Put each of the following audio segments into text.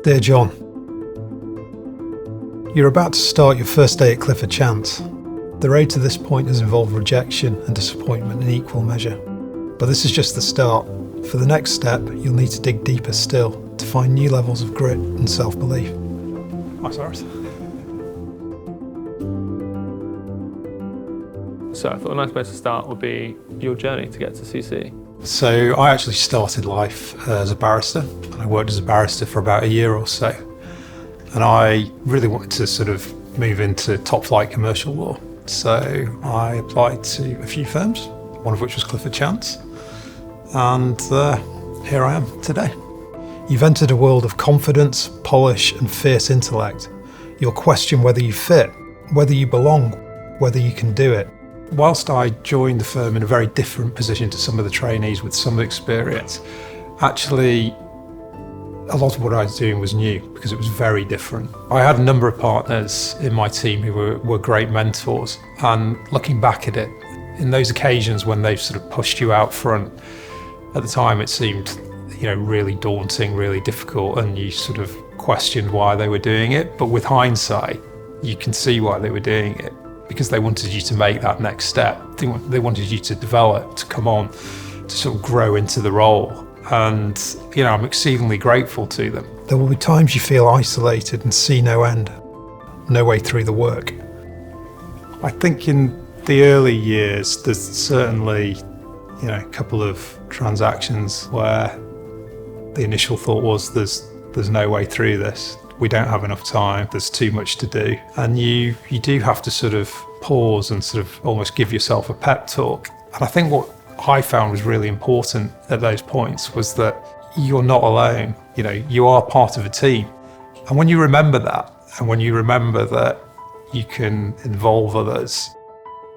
Dear John, you're about to start your first day at Clifford Chance. The road to this point has involved rejection and disappointment in equal measure. But this is just the start. For the next step, you'll need to dig deeper still to find new levels of grit and self-belief. Hi, Cyrus. So I thought a nice place to start would be your journey to get to CC. So I actually started life as a barrister, and I worked as a barrister for about a year or so. And I really wanted to sort of move into top flight commercial law. So I applied to a few firms, one of which was Clifford Chance. And here I am today. You've entered a world of confidence, polish and fierce intellect. You'll question whether you fit, whether you belong, whether you can do it. Whilst I joined the firm in a very different position to some of the trainees with some experience, actually a lot of what I was doing was new because it was very different. I had a number of partners in my team who were great mentors, and looking back at it, in those occasions when they've sort of pushed you out front, at the time it seemed really daunting, really difficult, and you sort of questioned why they were doing it. But with hindsight, you can see why they were doing it, because they wanted you to make that next step. They wanted you to develop, to come on, to sort of grow into the role. And, I'm exceedingly grateful to them. There will be times you feel isolated and see no end, no way through the work. I think in the early years, there's certainly, a couple of transactions where the initial thought was there's no way through this. We don't have enough time, there's too much to do. And you do have to sort of pause and sort of almost give yourself a pep talk. And I think what I found was really important at those points was that you're not alone. You are part of a team. And when you remember that, and when you remember that you can involve others,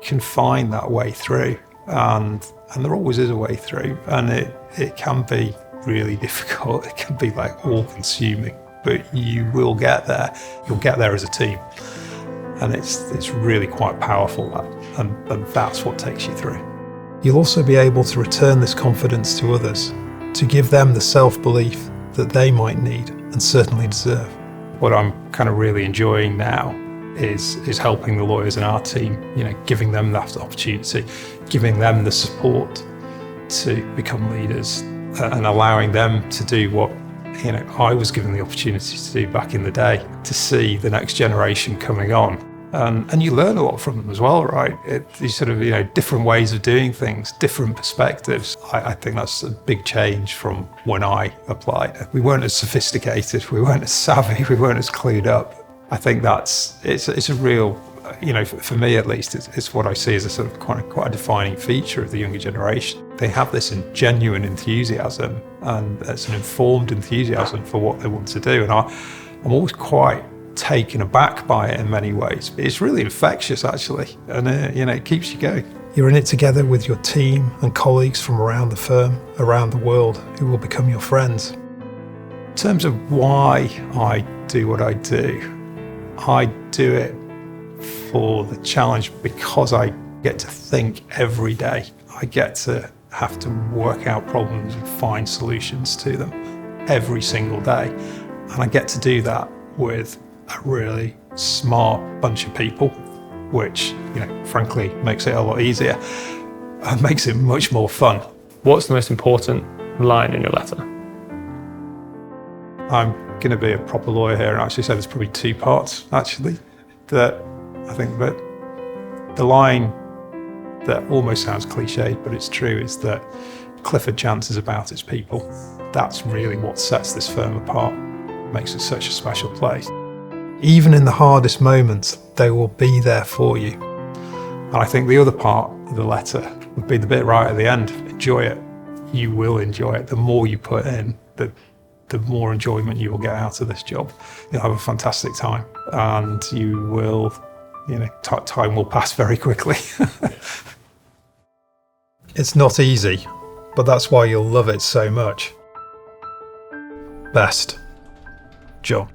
you can find that way through. And there always is a way through. And it can be really difficult. It can be like all-consuming. But you will get there. You'll get there as a team. And it's really quite powerful, that. And that's what takes you through. You'll also be able to return this confidence to others, to give them the self-belief that they might need and certainly deserve. What I'm kind of really enjoying now is helping the lawyers in our team, giving them that opportunity, giving them the support to become leaders, and allowing them to do what I was given the opportunity to do back in the day, to see the next generation coming on. And you learn a lot from them as well, right? These sort of, different ways of doing things, different perspectives. I think that's a big change from when I applied. We weren't as sophisticated, we weren't as savvy, we weren't as clued up. I think it's a real, for me at least, it's what I see as a sort of quite a defining feature of the younger generation. They have this genuine enthusiasm, and it's an informed enthusiasm for what they want to do. And I'm always quite taken aback by it in many ways. But it's really infectious, actually, and it keeps you going. You're in it together with your team and colleagues from around the firm, around the world, who will become your friends. In terms of why I do what I do it for the challenge, because I get to think every day. I get to have to work out problems and find solutions to them every single day. And I get to do that with a really smart bunch of people, which, frankly, makes it a lot easier and makes it much more fun. What's the most important line in your letter? I'm going to be a proper lawyer here and actually say there's probably two parts, actually, that I think that the line that almost sounds cliched, but it's true, is that Clifford Chance is about its people. That's really what sets this firm apart, makes it such a special place. Even in the hardest moments, they will be there for you. And I think the other part of the letter would be the bit right at the end. Enjoy it. You will enjoy it. The more you put in, the more enjoyment you will get out of this job. You'll have a fantastic time, and you will, time will pass very quickly. It's not easy, but that's why you'll love it so much. Best, John.